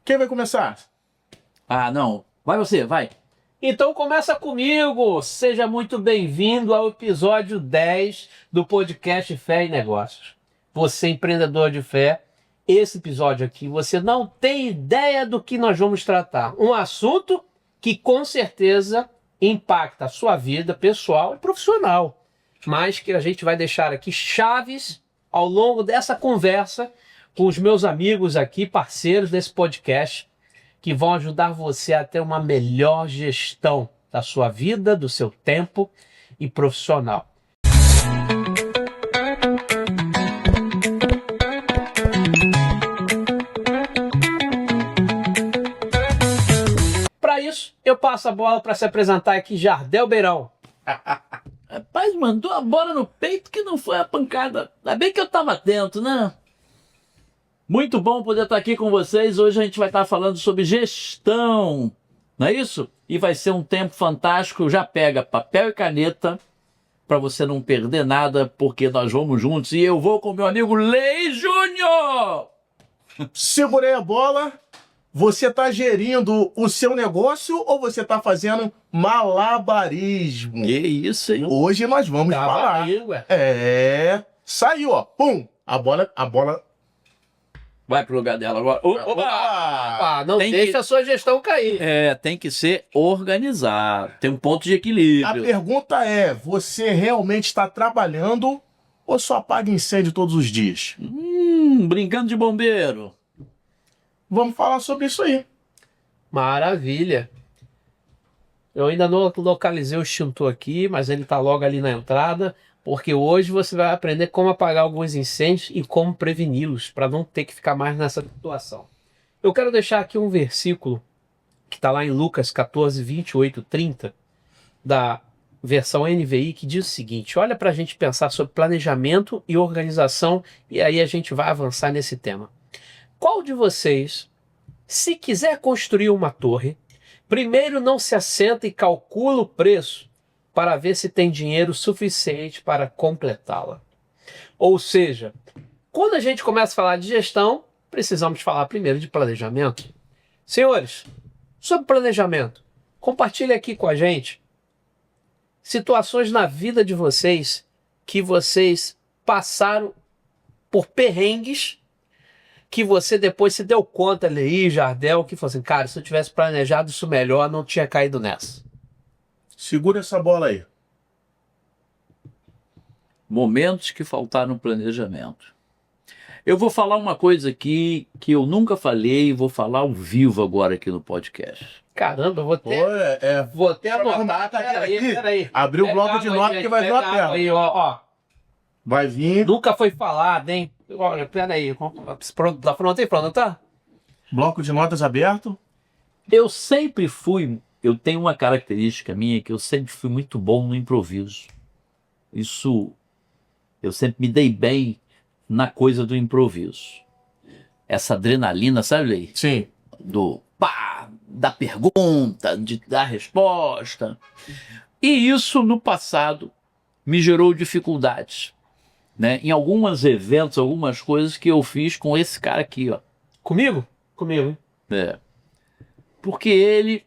Quem vai começar? Ah, não. Vai você, vai. Então começa comigo. Seja muito bem-vindo ao episódio 10 do podcast Fé e Negócios. Você empreendedor de fé, esse episódio aqui você não tem ideia do que nós vamos tratar. Um assunto que com certeza impacta a sua vida pessoal e profissional, mas que a gente vai deixar aqui chaves ao longo dessa conversa com os meus amigos aqui, parceiros desse podcast, que vão ajudar você a ter uma melhor gestão da sua vida, do seu tempo e profissional. Para isso, eu passo a bola para se apresentar aqui, Jardel Beirão. Rapaz, mandou a bola no peito que não foi a pancada. Ainda bem que eu tava atento, né? Muito bom poder estar aqui com vocês. Hoje a gente vai estar falando sobre gestão, não é isso? E vai ser um tempo fantástico. Já pega papel e caneta para você não perder nada, porque nós vamos juntos. E eu vou com meu amigo Lei Júnior. Segurei a bola. Você está gerindo o seu negócio ou você está fazendo malabarismo? Que isso, hein? Hoje nós vamos falar. Aí, ué. Saiu, ó. Pum. A bola... Vai pro lugar dela agora. Ah, não Tem deixa que- a sua gestão cair. Tem que ser organizado. Tem um ponto de A equilíbrio. pergunta é, você realmente está trabalhando ou só apaga incêndio todos os dias? Brincando de bombeiro. Vamos falar sobre isso aí. Maravilha. Eu ainda não localizei o extintor aqui, mas ele está logo ali na entrada, porque hoje você vai aprender como apagar alguns incêndios e como preveni-los, para não ter que ficar mais nessa situação. Eu quero deixar aqui um versículo que está lá em Lucas 14, 28, 30, da versão NVI, que diz o seguinte: olha para a gente pensar sobre planejamento e organização, e aí a gente vai avançar nesse tema. Qual de vocês, se quiser construir uma torre, primeiro não se assenta e calcula o preço para ver se tem dinheiro suficiente para completá-la? Ou seja, quando a gente começa a falar de gestão, precisamos falar primeiro de planejamento. Senhores, sobre planejamento, compartilhe aqui com a gente situações na vida de vocês que vocês passaram por perrengues que você depois se deu conta, Lei, Jardel, que falou assim, cara, se eu tivesse planejado isso melhor, não tinha caído nessa. Segura essa bola aí. Momentos que faltaram planejamento. Eu vou falar uma coisa aqui que eu nunca falei e vou falar ao vivo agora aqui no podcast. Caramba, eu vou Pô, ter, vou ter Deixa eu arrumar a anotar. cadeira Peraí, aqui. peraí. Abriu o Pega bloco de água, nota gente, que vai vir pega na água tela. aí, ó. Vai vir. Nunca foi falado, hein? Olha, peraí. Pronto, tá pronto aí? Pronto, tá? Bloco de notas aberto. Eu tenho uma característica minha que eu sempre fui muito bom no improviso. Isso, eu sempre me dei bem na coisa do improviso. Essa adrenalina, sabe, Lei? Sim. Do pá, da pergunta, de dar resposta. E isso no passado me gerou dificuldades, né? Em alguns eventos, algumas coisas que eu fiz com esse cara aqui, ó. Comigo? Comigo, hein? Porque ele,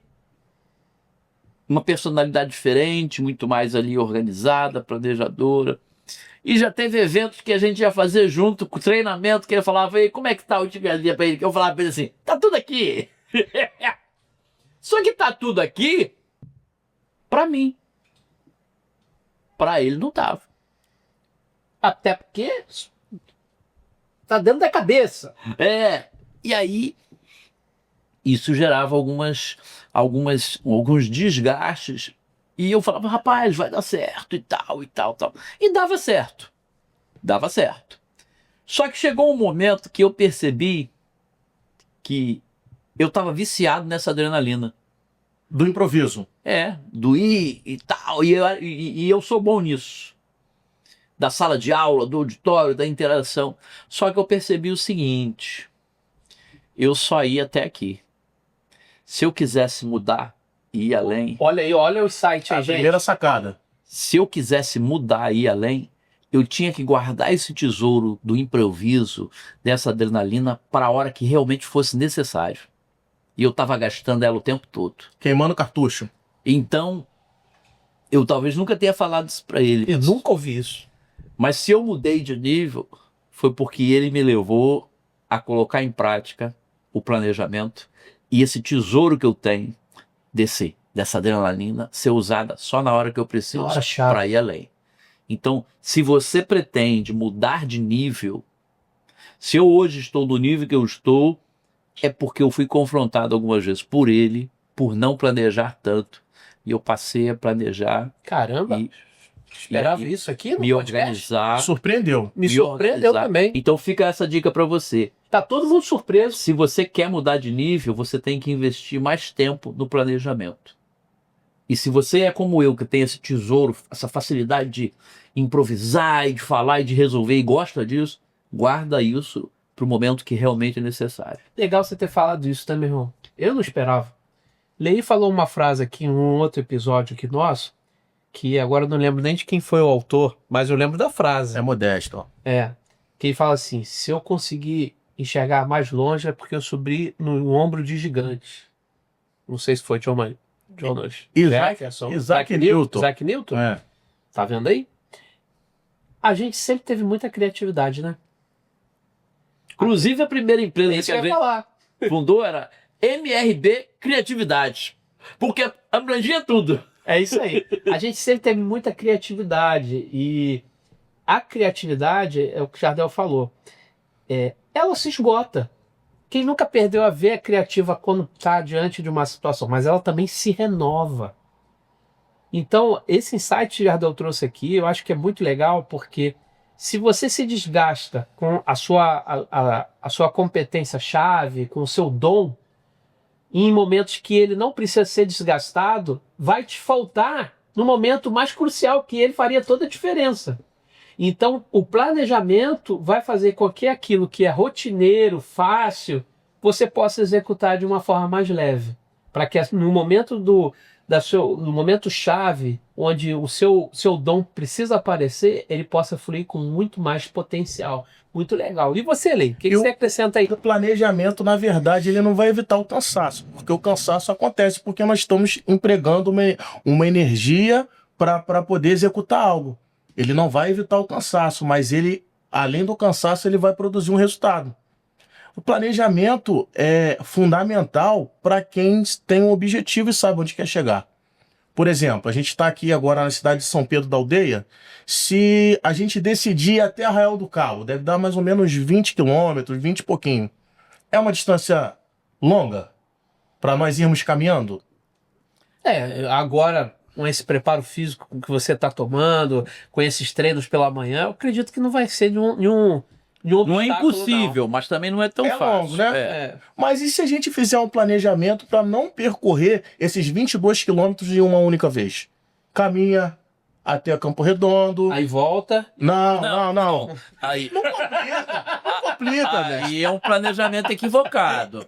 uma personalidade diferente, muito mais ali organizada, planejadora. E já teve eventos que a gente ia fazer junto, com treinamento, que ele falava, ei, como é que tá o dia a dia pra ele? Que eu falava pra ele assim, tá tudo aqui. Só que tá tudo aqui pra mim. Pra ele não tava. Até porque tá dentro da cabeça. E aí isso gerava alguns desgastes. E eu falava, rapaz, vai dar certo e tal, e tal, tal. E dava certo. Dava certo. Só que chegou um momento que eu percebi que eu estava viciado nessa adrenalina. Do improviso. Do ir e tal. E eu sou bom nisso. Da sala de aula, do auditório, da interação. Só que eu percebi o seguinte: eu só ia até aqui. Se eu quisesse mudar e ir além. Olha aí, olha o site aí, A gente. primeira sacada. Se eu quisesse mudar e ir além, eu tinha que guardar esse tesouro do improviso, dessa adrenalina, para a hora que realmente fosse necessário. E eu estava gastando ela o tempo todo. Queimando cartucho. Então, eu talvez nunca tenha falado isso para ele. Eu nunca ouvi isso. Mas se eu mudei de nível, foi porque ele me levou a colocar em prática o planejamento e esse tesouro que eu tenho dessa adrenalina ser usada só na hora que eu preciso Hora-chave. para ir além. Então, se você pretende mudar de nível, se eu hoje estou no nível que eu estou, é porque eu fui confrontado algumas vezes por ele, por não planejar tanto. E eu passei a planejar Caramba, e esperava isso aqui no me podcast? organizar. Surpreendeu. Me me surpreendeu organizar. também. Então fica essa dica para você. Tá todo mundo surpreso. Se você quer mudar de nível, você tem que investir mais tempo no planejamento. E se você é como eu, que tem esse tesouro, essa facilidade de improvisar e de falar e de resolver e gosta disso, guarda isso para o momento que realmente é necessário. Legal você ter falado isso, tá, meu irmão? Eu não esperava. Lei falou uma frase aqui em um outro episódio aqui nosso, que agora eu não lembro nem de quem foi o autor, mas eu lembro da frase. É modesto, ó. Que ele fala assim: se eu conseguir enxergar mais longe é porque eu subi no ombro de gigantes. Não sei se foi Jonas Jefferson, Isaac Newton. Isaac Newton? É. Tá vendo aí? A gente sempre teve muita criatividade, né? Inclusive a primeira empresa Isso que que a eu ia gente falar. fundou era MRB Criatividade. Porque abrangia tudo. É isso aí. A gente sempre teve muita criatividade e a criatividade, é o que o Jardel falou, ela se esgota. Quem nunca perdeu a ver a criativa quando está diante de uma situação, mas ela também se renova. Então, esse insight que o Jardel trouxe aqui, eu acho que é muito legal, porque se você se desgasta com a sua competência-chave, com o seu dom, em momentos que ele não precisa ser desgastado, vai te faltar no momento mais crucial, que ele faria toda a diferença. Então, o planejamento vai fazer com que aquilo que é rotineiro, fácil, você possa executar de uma forma mais leve. Para que no momento no momento chave, onde o seu dom precisa aparecer, ele possa fluir com muito mais potencial. Muito legal. E você, Lei? O que você acrescenta aí? O planejamento, na verdade, ele não vai evitar o cansaço, porque o cansaço acontece porque nós estamos empregando uma energia para poder executar algo. Ele não vai evitar o cansaço, mas ele, além do cansaço, ele vai produzir um resultado. O planejamento é fundamental para quem tem um objetivo e sabe onde quer chegar. Por exemplo, a gente está aqui agora na cidade de São Pedro da Aldeia. Se a gente decidir ir até Arraial do Cabo, deve dar mais ou menos 20 quilômetros, 20 e pouquinho. É uma distância longa para nós irmos caminhando? Agora, com esse preparo físico que você está tomando, com esses treinos pela manhã, eu acredito que não vai ser nenhum Não é obstáculo, impossível, mas também não é tão fácil. Longo, né? É. Mas e se a gente fizer um planejamento para não percorrer esses 22 quilômetros em uma única vez? Caminha até Campo Redondo. Aí volta. Não. Aí, Não complica, velho. aí é um planejamento equivocado.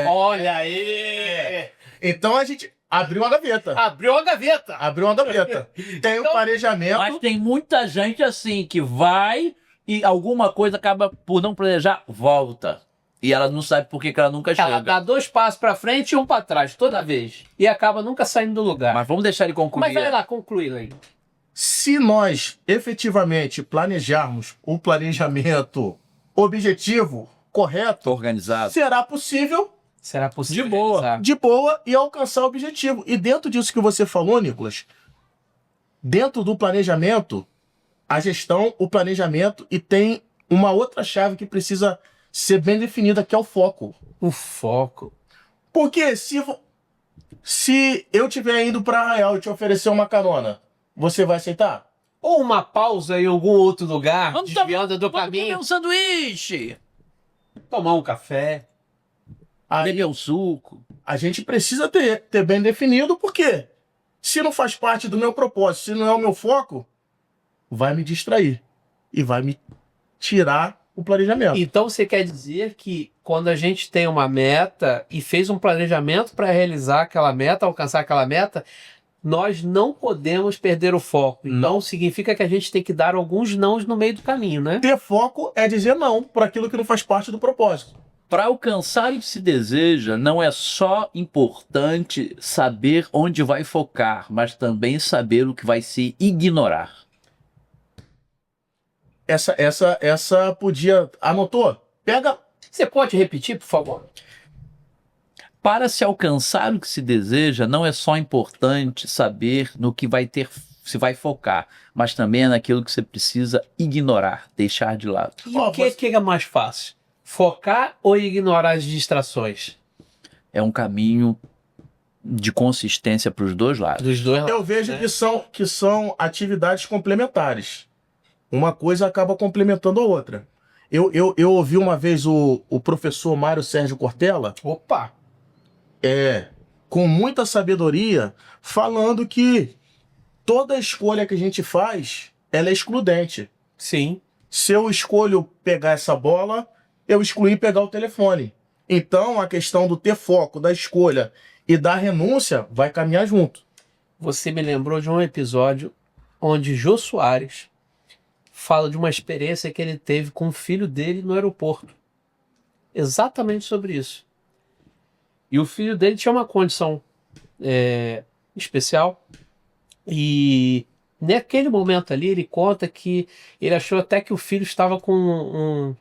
Olha aí! Então a gente abriu uma gaveta. Abriu a gaveta! Abriu uma gaveta. Tem o planejamento. Mas tem muita gente assim que vai e alguma coisa acaba por não planejar, volta. E ela não sabe por que ela nunca Ela chega. dá 2 passos para frente e 1 para trás, toda vez. E acaba nunca saindo do lugar. Mas vamos deixar ele concluir. Mas vai lá, conclui, Lei. Se nós efetivamente planejarmos o planejamento objetivo, correto, Organizado. será possível Será possível? De boa. realizar? de boa e alcançar o objetivo. E dentro disso que você falou, Nicolas, dentro do planejamento, a gestão, o planejamento, e tem uma outra chave que precisa ser bem definida, que é o foco. O foco. Porque se eu estiver indo para Arraial e te oferecer uma carona, você vai aceitar? Ou uma pausa em algum outro lugar, Vamos desviando do Vamos caminho, comer um sanduíche, tomar um café. Aí beber um suco. a gente precisa ter bem definido, porque se não faz parte do meu propósito, se não é o meu foco, vai me distrair e vai me tirar o planejamento. Então você quer dizer que quando a gente tem uma meta e fez um planejamento para realizar aquela meta, alcançar aquela meta, nós não podemos perder o foco. Então significa que a gente tem que dar alguns nãos no meio do caminho, né? Ter foco é dizer não para aquilo que não faz parte do propósito. Para alcançar o que se deseja, não é só importante saber onde vai focar, mas também saber o que vai se ignorar. Essa podia. Anotou? Pega. Você pode repetir, por favor? Para se alcançar o que se deseja, não é só importante saber no que vai ter, se vai focar, mas também é naquilo que você precisa ignorar, deixar de lado. E o que é mais fácil? Focar ou ignorar as distrações? É um caminho de consistência para os dois lados. Dos dois lados, Eu vejo né? que são atividades complementares. Uma coisa acaba complementando a outra. Eu ouvi uma vez o professor Mário Sérgio Cortella, Opa! com muita sabedoria, falando que toda escolha que a gente faz, ela é excludente. Sim. Se eu escolho pegar essa bola, eu excluí pegar o telefone. Então, a questão do ter foco, da escolha e da renúncia vai caminhar junto. Você me lembrou de um episódio onde Jô Soares fala de uma experiência que ele teve com o filho dele no aeroporto. Exatamente sobre isso. E o filho dele tinha uma condição especial. E naquele momento ali ele conta que ele achou até que o filho estava com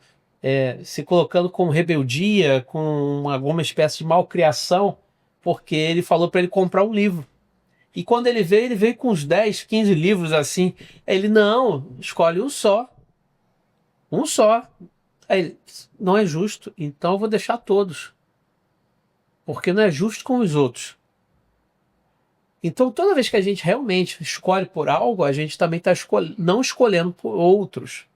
se colocando com rebeldia, com alguma espécie de malcriação, porque ele falou para ele comprar um livro. E quando ele veio com uns 10, 15 livros assim. Ele, não, escolhe um só. Um só. Aí ele, não é justo, então eu vou deixar todos. Porque não é justo com os outros. Então, toda vez que a gente realmente escolhe por algo, a gente também está não escolhendo por outros.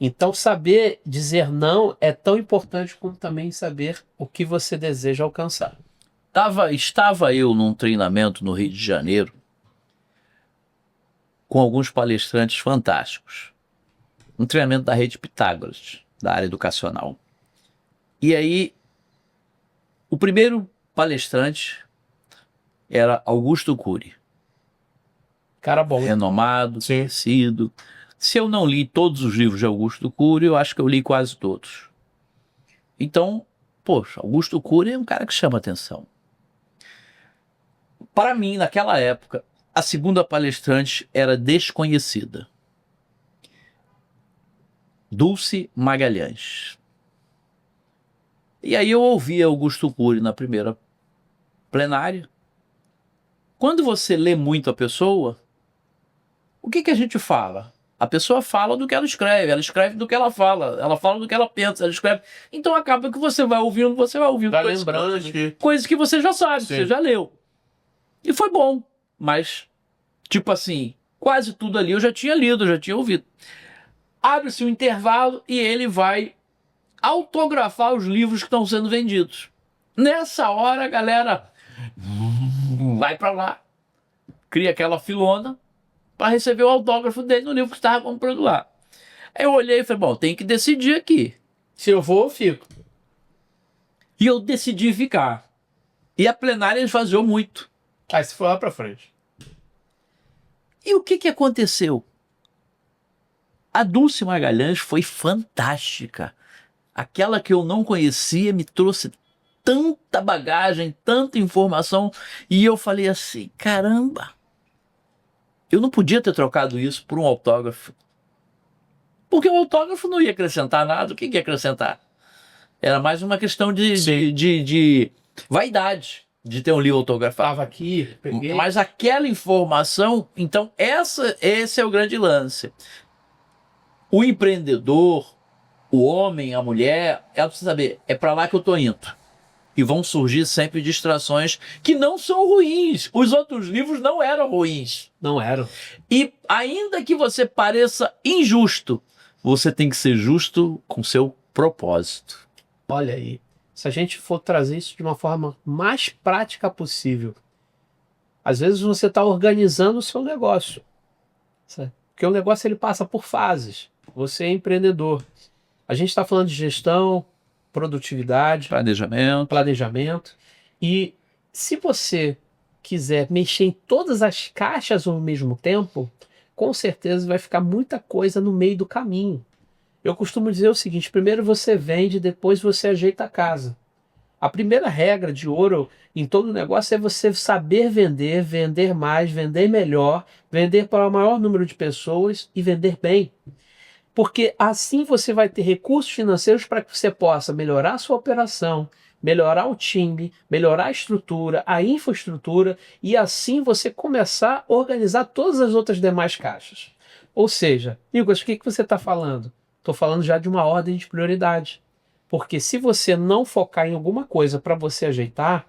Então, saber dizer não é tão importante como também saber o que você deseja alcançar. Estava eu num treinamento no Rio de Janeiro com alguns palestrantes fantásticos. Um treinamento da Rede Pitágoras, da área educacional. E aí, o primeiro palestrante era Augusto Cury. Cara bom. Renomado, conhecido. Se eu não li todos os livros de Augusto Cury, eu acho que eu li quase todos. Então, poxa, Augusto Cury é um cara que chama atenção. Para mim, naquela época, a segunda palestrante era desconhecida. Dulce Magalhães. E aí eu ouvi Augusto Cury na primeira plenária. Quando você lê muito a pessoa, o que a gente fala? A pessoa fala do que ela escreve do que ela fala do que ela pensa, ela escreve. Então acaba que você vai ouvindo Vai lembrando. coisas que você já sabe, Sim. você já leu. E foi bom, mas, tipo assim, quase tudo ali eu já tinha lido, já tinha ouvido. Abre-se um intervalo e ele vai autografar os livros que estão sendo vendidos. Nessa hora, a galera vai para lá, cria aquela filona para receber o autógrafo dele no livro que estava comprando lá. Aí eu olhei e falei, bom, tem que decidir aqui. Se eu vou, eu fico. E eu decidi ficar. E a plenária esvaziou muito. Aí você foi lá pra frente. E o que aconteceu? A Dulce Magalhães foi fantástica. Aquela que eu não conhecia me trouxe tanta bagagem, tanta informação. E eu falei assim, caramba, eu não podia ter trocado isso por um autógrafo. Porque o autógrafo não ia acrescentar nada. O que ia acrescentar? Era mais uma questão de vaidade, de ter um livro autografado. Tava aqui, peguei. Mas aquela informação, então esse é o grande lance. O empreendedor, o homem, a mulher, ela precisa saber, é para lá que eu tô indo. E vão surgir sempre distrações que não são ruins. Os outros livros não eram ruins. Não eram. E ainda que você pareça injusto, você tem que ser justo com seu propósito. Olha aí. Se a gente for trazer isso de uma forma mais prática possível, às vezes você está organizando o seu negócio. Certo? Porque o negócio ele passa por fases. Você é empreendedor. A gente está falando de gestão, produtividade, planejamento. E se você quiser mexer em todas as caixas ao mesmo tempo, com certeza vai ficar muita coisa no meio do caminho. Eu costumo dizer o seguinte: primeiro você vende, depois você ajeita a casa. A primeira regra de ouro em todo negócio é você saber vender, vender mais, vender melhor, vender para o maior número de pessoas e vender bem. Porque assim você vai ter recursos financeiros para que você possa melhorar a sua operação, melhorar o time, melhorar a estrutura, a infraestrutura e assim você começar a organizar todas as outras demais caixas. Ou seja, Nicolas, o que você está falando? Estou falando já de uma ordem de prioridade. Porque se você não focar em alguma coisa para você ajeitar,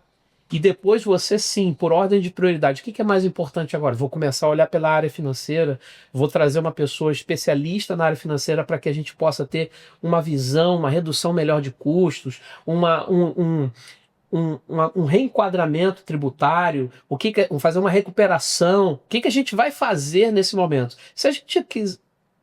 e depois você sim, por ordem de prioridade, o que é mais importante agora? Vou começar a olhar pela área financeira, vou trazer uma pessoa especialista na área financeira para que a gente possa ter uma visão, uma redução melhor de custos, um reenquadramento tributário, fazer uma recuperação. O que a gente vai fazer nesse momento? Se a gente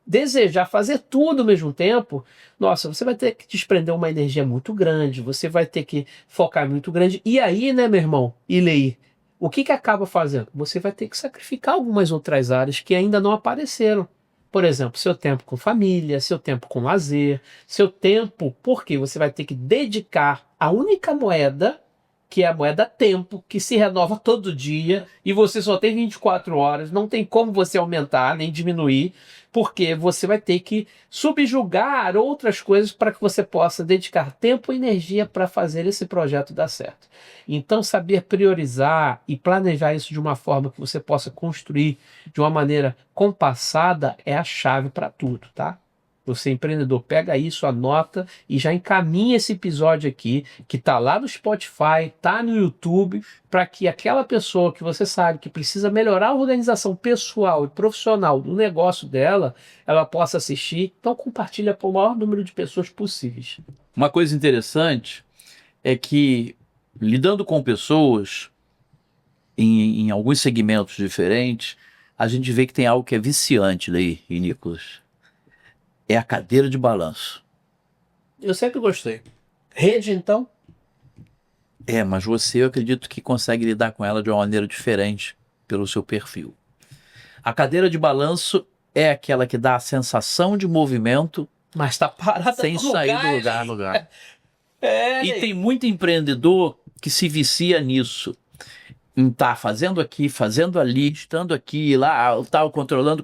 desejar fazer tudo ao mesmo tempo, nossa, você vai ter que desprender uma energia muito grande, você vai ter que focar muito grande. E aí, né, meu irmão, Ilei, o que acaba fazendo? Você vai ter que sacrificar algumas outras áreas que ainda não apareceram. Por exemplo, seu tempo com família, seu tempo com lazer, seu tempo, porque você vai ter que dedicar a única moeda, que é a moeda tempo, que se renova todo dia, e você só tem 24 horas, não tem como você aumentar nem diminuir, porque você vai ter que subjugar outras coisas para que você possa dedicar tempo e energia para fazer esse projeto dar certo. Então, saber priorizar e planejar isso de uma forma que você possa construir de uma maneira compassada é a chave para tudo, tá? Você, empreendedor, pega isso, anota e já encaminha esse episódio aqui, que está lá no Spotify, está no YouTube, para que aquela pessoa que você sabe que precisa melhorar a organização pessoal e profissional do negócio dela, ela possa assistir. Então, compartilha para o maior número de pessoas possíveis. Uma coisa interessante é que, lidando com pessoas em alguns segmentos diferentes, a gente vê que tem algo que é viciante daí, Nicolas. É a cadeira de balanço. Eu sempre gostei. Rede, então? Mas você, eu acredito que consegue lidar com ela de uma maneira diferente pelo seu perfil. A cadeira de balanço é aquela que dá a sensação de movimento, mas está parada sem sair do lugar. E tem muito empreendedor que se vicia nisso. Em estar fazendo aqui, fazendo ali, estando aqui, lá, tal, controlando,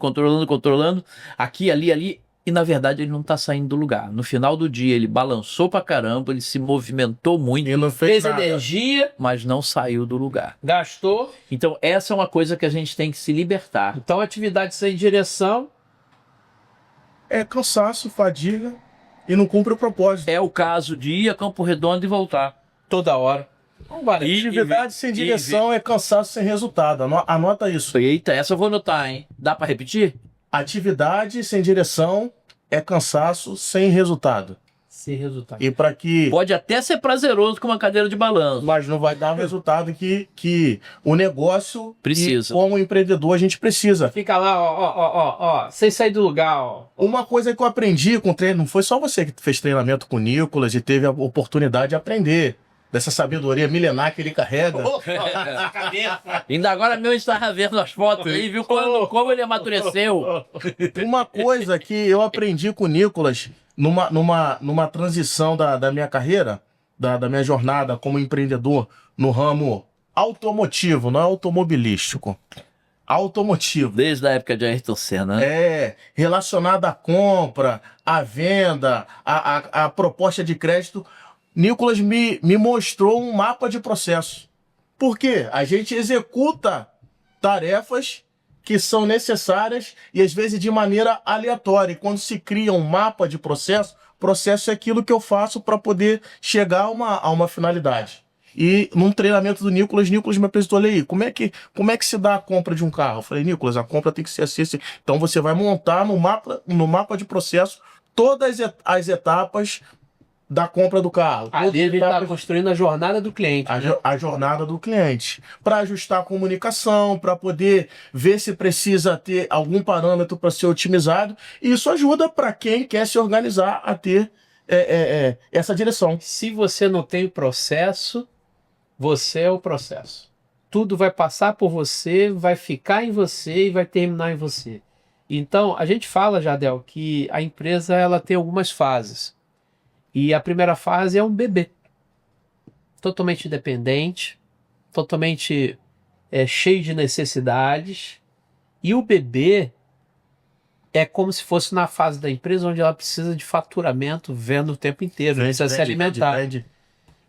aqui, ali. E, na verdade, ele não está saindo do lugar. No final do dia, ele balançou pra caramba, ele se movimentou muito. E não fez energia. Mas não saiu do lugar. Gastou. Então, essa é uma coisa que a gente tem que se libertar. Então, atividade sem direção. É cansaço, fadiga e não cumpre o propósito. É o caso de ir a Campo Redondo e voltar. Toda hora. Atividade sem direção é cansaço sem resultado. Anota isso. Eita, essa eu vou anotar, hein? Dá pra repetir? Atividade sem direção é cansaço sem resultado. Sem resultado. E para que... Pode até ser prazeroso com uma cadeira de balanço. Mas não vai dar o resultado que o negócio precisa. E como empreendedor a gente precisa. Fica lá, ó, sem sair do lugar, ó. Uma coisa que eu aprendi com treino, não foi só você que fez treinamento com o Nicolas e teve a oportunidade de aprender. Dessa sabedoria milenar que ele carrega. Ainda agora meu estava vendo as fotos aí, viu como ele amadureceu. Uma coisa que eu aprendi com o Nicolas numa transição da minha carreira, da minha jornada como empreendedor no ramo automotivo, não é automobilístico. Automotivo. Desde a época de Ayrton Senna. Né? Relacionado à compra, à venda, à proposta de crédito. Nicolas me mostrou um mapa de processo. Por quê? A gente executa tarefas que são necessárias e às vezes de maneira aleatória. E quando se cria um mapa de processo é aquilo que eu faço para poder chegar a uma finalidade. E num treinamento do Nicolas me apresentou, olha aí, como é que se dá a compra de um carro? Eu falei, Nicolas, a compra tem que ser assim. Então você vai montar no mapa de processo todas as etapas da compra do carro. Ali ele está construindo a jornada do cliente. A jornada do cliente. Para ajustar a comunicação, para poder ver se precisa ter algum parâmetro para ser otimizado. E isso ajuda para quem quer se organizar a ter essa direção. Se você não tem o processo, você é o processo. Tudo vai passar por você, vai ficar em você e vai terminar em você. Então, a gente fala, Jardel, que a empresa ela tem algumas fases. E a primeira fase é um bebê. Totalmente independente, totalmente cheio de necessidades. E o bebê é como se fosse na fase da empresa onde ela precisa de faturamento, vendo o tempo inteiro, precisa se alimentar.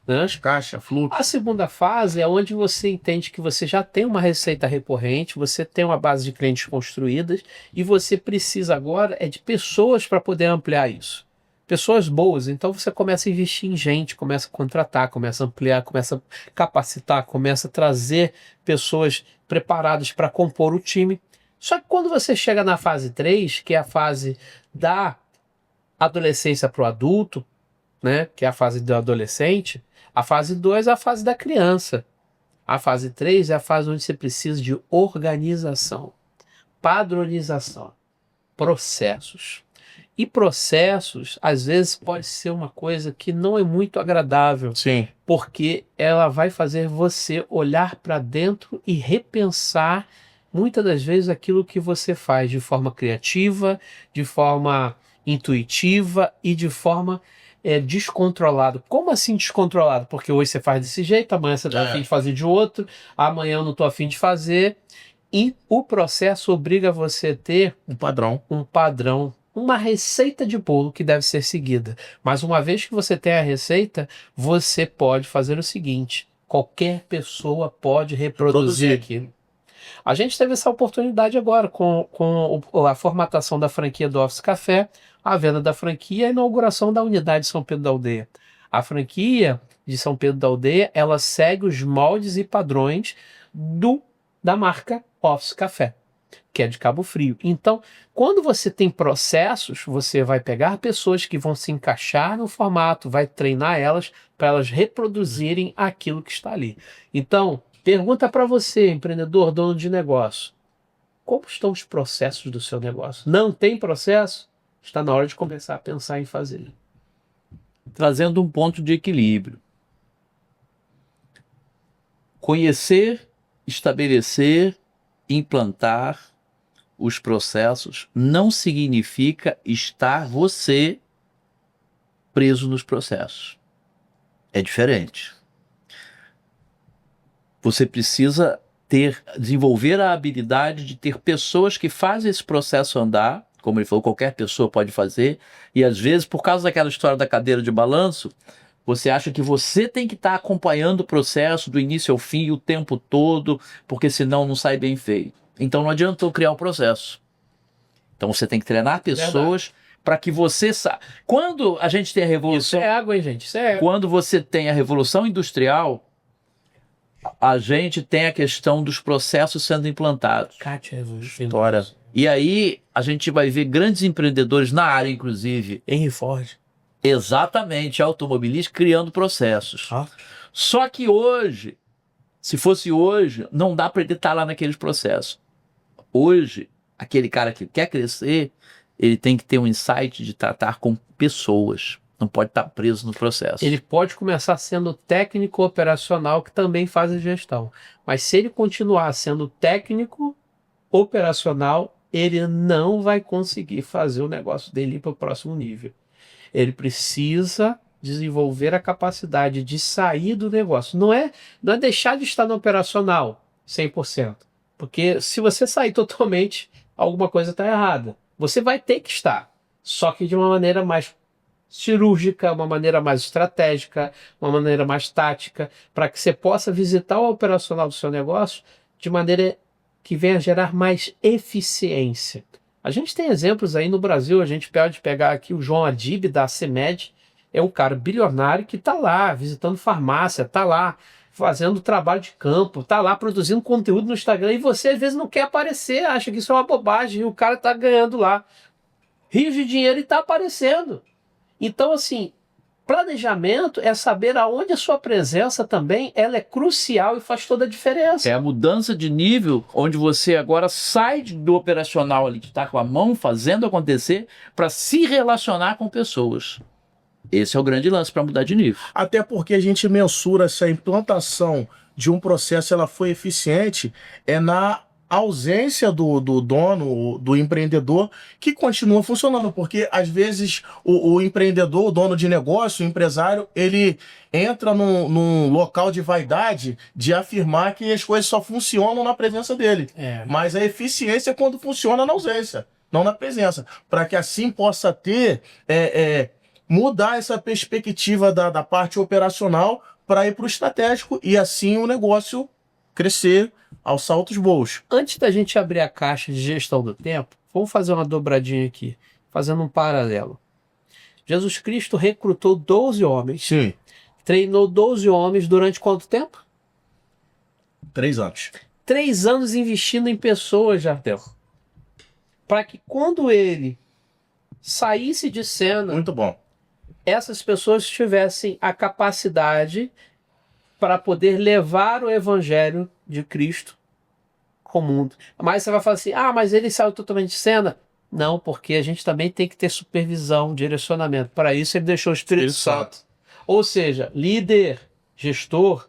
Né? Caixa, fluxo. A segunda fase é onde você entende que você já tem uma receita recorrente, você tem uma base de clientes construídas e você precisa agora de pessoas para poder ampliar isso. Pessoas boas, então você começa a investir em gente, começa a contratar, começa a ampliar, começa a capacitar, começa a trazer pessoas preparadas para compor o time. Só que quando você chega na fase 3, que é a fase da adolescência para o adulto, né, que é a fase do adolescente, a fase 2 é a fase da criança. A fase 3 é a fase onde você precisa de organização, padronização, processos. E processos, às vezes, pode ser uma coisa que não é muito agradável, Sim. porque ela vai fazer você olhar para dentro e repensar, muitas das vezes, aquilo que você faz de forma criativa, de forma intuitiva e de forma descontrolado. Como assim descontrolado? Porque hoje você faz desse jeito, amanhã você está a fim de fazer de outro, amanhã eu não estou a fim de fazer. E o processo obriga você a ter Um padrão. Uma receita de bolo que deve ser seguida. Mas uma vez que você tem a receita, você pode fazer o seguinte: qualquer pessoa pode reproduzir aquilo. A gente teve essa oportunidade agora com a formatação da franquia do Office Café, a venda da franquia e a inauguração da unidade de São Pedro da Aldeia. A franquia de São Pedro da Aldeia, ela segue os moldes e padrões da marca Office Café, que é de Cabo Frio. Então, quando você tem processos, você vai pegar pessoas que vão se encaixar no formato, vai treinar elas para elas reproduzirem aquilo que está ali. Então, pergunta para você, empreendedor, dono de negócio, como estão os processos do seu negócio? Não tem processo? Está na hora de começar a pensar em fazer. Trazendo um ponto de equilíbrio. Conhecer, estabelecer, implantar os processos não significa estar você preso nos processos. É diferente. Você precisa desenvolver a habilidade de ter pessoas que fazem esse processo andar, como ele falou, qualquer pessoa pode fazer, e às vezes, por causa daquela história da cadeira de balanço, você acha que você tem que estar acompanhando o processo do início ao fim o tempo todo, porque senão não sai bem feito. Então não adianta eu criar o processo. Então você tem que treinar pessoas para que você saiba. Quando a gente tem a revolução... Isso é água, hein, gente? Isso é... Quando você tem a revolução industrial, a gente tem a questão dos processos sendo implantados. História. E aí a gente vai ver grandes empreendedores na área, inclusive. Henry Ford. Exatamente, automobilísticos criando processos. Só que hoje, se fosse hoje, não dá para ele estar lá naqueles processos. Hoje, aquele cara que quer crescer, ele tem que ter um insight de tratar com pessoas. Não pode estar preso no processo. Ele pode começar sendo técnico operacional, que também faz a gestão. Mas se ele continuar sendo técnico operacional, ele não vai conseguir fazer o negócio dele ir para o próximo nível. Ele precisa desenvolver a capacidade de sair do negócio. Não é deixar de estar no operacional 100%. Porque se você sair totalmente, alguma coisa está errada. Você vai ter que estar, só que de uma maneira mais cirúrgica, uma maneira mais estratégica, uma maneira mais tática, para que você possa visitar o operacional do seu negócio de maneira que venha gerar mais eficiência. A gente tem exemplos aí no Brasil, a gente pode pegar aqui o João Adib, da CEMED, é um cara bilionário que está lá visitando farmácia, está lá fazendo trabalho de campo, está lá produzindo conteúdo no Instagram e você às vezes não quer aparecer, acha que isso é uma bobagem e o cara está ganhando lá rios de dinheiro e está aparecendo. Então, assim, planejamento é saber aonde a sua presença também ela é crucial e faz toda a diferença. É a mudança de nível onde você agora sai do operacional ali, que está com a mão fazendo acontecer, para se relacionar com pessoas. Esse é o grande lance para mudar de nível. Até porque a gente mensura se a implantação de um processo ela foi eficiente na a ausência do dono, do empreendedor, que continua funcionando, porque às vezes o empreendedor, o dono de negócio, o empresário, ele entra num local de vaidade de afirmar que as coisas só funcionam na presença dele. Mas a eficiência é quando funciona na ausência, não na presença. Para que assim possa ter, mudar essa perspectiva da parte operacional para ir para o estratégico e assim o negócio crescer aos saltos voos. Antes da gente abrir a caixa de gestão do tempo, vamos fazer uma dobradinha aqui, fazendo um paralelo. Jesus Cristo recrutou 12 homens, Sim. treinou 12 homens durante quanto tempo? 3 anos. 3 anos investindo em pessoas, Jardel. Para que quando ele saísse de cena, Muito bom. essas pessoas tivessem a capacidade para poder levar o evangelho de Cristo ao mundo. Mas você vai falar assim, mas ele saiu totalmente de cena? Não, porque a gente também tem que ter supervisão, direcionamento. Para isso ele deixou o Espírito Santo. Ou seja, líder, gestor,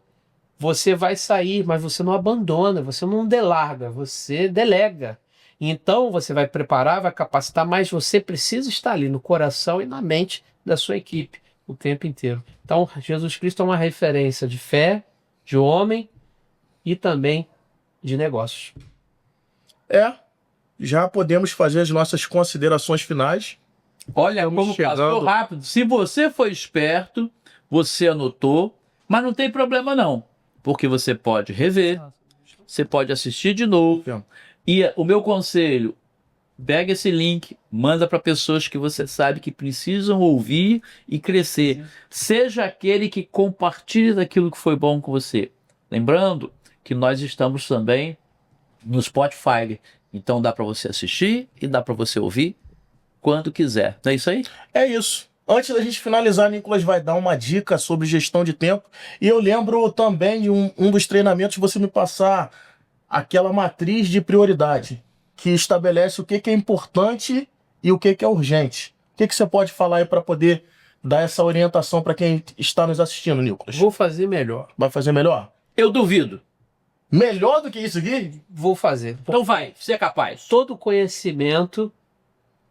você vai sair, mas você não abandona, você não delarga, você delega. Então você vai preparar, vai capacitar, mas você precisa estar ali no coração e na mente da sua equipe o tempo inteiro. Então Jesus Cristo é uma referência de fé, de homem e também de negócios. Já podemos fazer as nossas considerações finais. Olha Estamos como passou chegando. rápido. Se você foi esperto, você anotou, mas não tem problema não, porque você pode rever, você pode assistir de novo. E o meu conselho, pega esse link, manda para pessoas que você sabe que precisam ouvir e crescer. Seja aquele que compartilhe daquilo que foi bom com você. Lembrando que nós estamos também no Spotify, então dá para você assistir e dá para você ouvir quando quiser. Não é isso aí? É isso. Antes da gente finalizar, Nicolas vai dar uma dica sobre gestão de tempo. E eu lembro também de um dos treinamentos, você me passar aquela matriz de prioridade, que estabelece o que é importante e o que é urgente. O que você pode falar aí para poder dar essa orientação para quem está nos assistindo, Nicolas? Vou fazer melhor. Vai fazer melhor? Eu duvido. Melhor do que isso aqui? Vou fazer. Então vai, você é capaz. Todo conhecimento,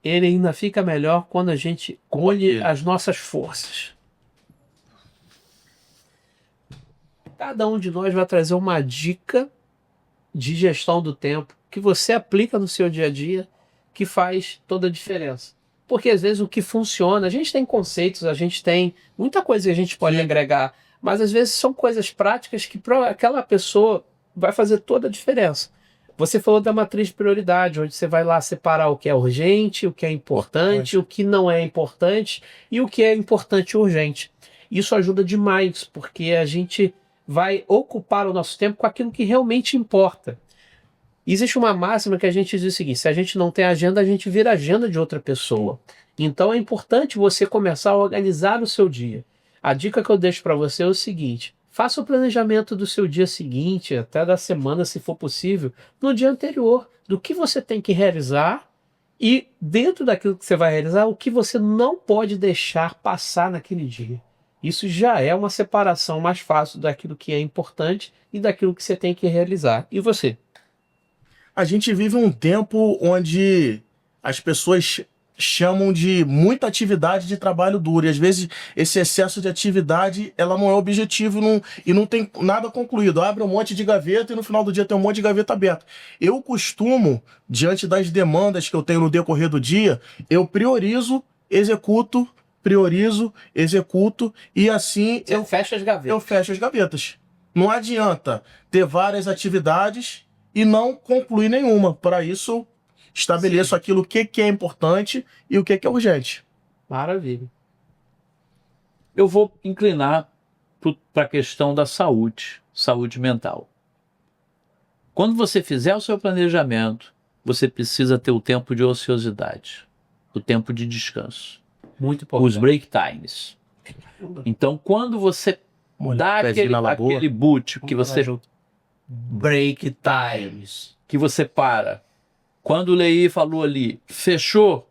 ele ainda fica melhor quando a gente colhe as nossas forças. Cada um de nós vai trazer uma dica de gestão do tempo que você aplica no seu dia a dia, que faz toda a diferença. Porque às vezes o que funciona, a gente tem conceitos, a gente tem muita coisa que a gente pode agregar, mas às vezes são coisas práticas que para aquela pessoa vai fazer toda a diferença. Você falou da matriz de prioridade, onde você vai lá separar o que é urgente, o que é importante, o que não é importante e o que é importante e urgente. Isso ajuda demais, porque a gente vai ocupar o nosso tempo com aquilo que realmente importa. Existe uma máxima que a gente diz o seguinte: se a gente não tem agenda, a gente vira agenda de outra pessoa. Então é importante você começar a organizar o seu dia. A dica que eu deixo para você é o seguinte: faça o planejamento do seu dia seguinte, até da semana, se for possível, no dia anterior, do que você tem que realizar e, dentro daquilo que você vai realizar, o que você não pode deixar passar naquele dia. Isso já é uma separação mais fácil daquilo que é importante e daquilo que você tem que realizar. E você? A gente vive um tempo onde as pessoas chamam de muita atividade de trabalho duro. E às vezes esse excesso de atividade ela não é objetivo e não tem nada concluído. Abre um monte de gaveta e no final do dia tem um monte de gaveta aberta. Eu costumo, diante das demandas que eu tenho no decorrer do dia, eu priorizo, executo e assim Eu fecho as gavetas. eu fecho as gavetas. Não adianta ter várias atividades e não concluir nenhuma. Para isso, eu estabeleço aquilo que é importante e o que é urgente. Maravilha. Eu vou inclinar para a questão da saúde mental. Quando você fizer o seu planejamento, você precisa ter o tempo de ociosidade, o tempo de descanso, Muito importante. os break times. Então, quando você dá aquele boot que você break times, que você para. Quando o Lei falou ali, fechou,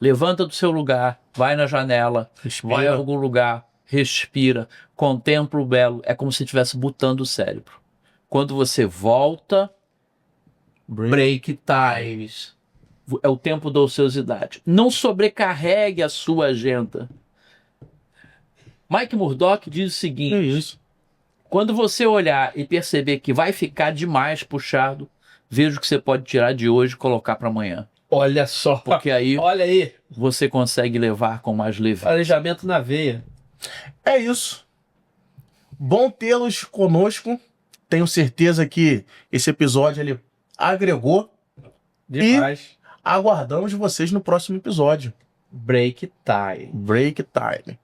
levanta do seu lugar, vai na janela, vai a algum lugar, respira, contempla o belo. É como se estivesse botando o cérebro. Quando você volta, Break times. É o tempo da ociosidade. Não sobrecarregue a sua agenda. Mike Murdock diz o É seguinte: isso. quando você olhar e perceber que vai ficar demais puxado, veja o que você pode tirar de hoje e colocar para amanhã. Olha só. Porque aí Olha aí. você consegue levar com mais leveza. Planejamento na veia. É isso. Bom tê-los conosco. Tenho certeza que esse episódio ele agregou. Demais. Aguardamos vocês no próximo episódio. Break time. Break time.